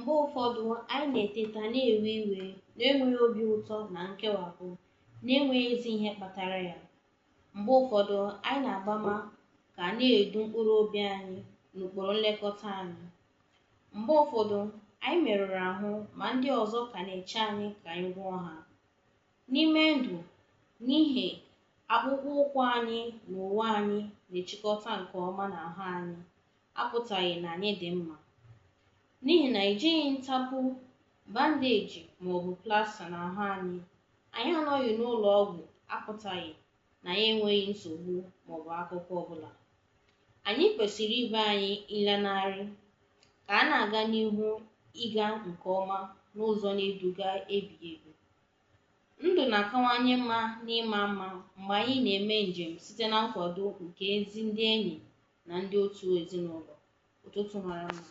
Mgbe ụfọdụ anyị na-eteta na-ewe iwe na-enweghị obi ụtọ na nkewapụ na-enweghị ezi ihe kpatara ya. Mgbe ụfọdụ anyị na-agbama ka a na-edu mkpụrụ obi anyị n'ụkpụrụ nlekọta anyị. Mgbe ụfọdụ anyị merụrụ ahụ ma ndị ọzọ ka na-eche anyị ka anyị gwọọ ha. N'ime ndụ, n'ihi akpụkpọ ụkwụ anyị na uwe anyị na-echikọta nke ọma na ahụ anyị apụtaghị na anyị dị mma. N'ihi na ejighị ntapu, bandeeji maọbụ plasta n'ahụ anyị, anyị anọghị n'ụlọ ọgwụ apụtaghị na anyị enweghị nsogbu maọbụ akụkọ ọbụla. Anyị kwesịrị ibe anyị ịlanarị ka a na-aga n'ihu ịga nke ọma n'ụzọ na-eduga ebighị ebi. Ndụ na-akawanye mma na ịma mma mgbe anyị na-eme njem site na nkwado nke ezi ndị enyi na ndị otu ezinụlọ. Ụtụtụ mara mma.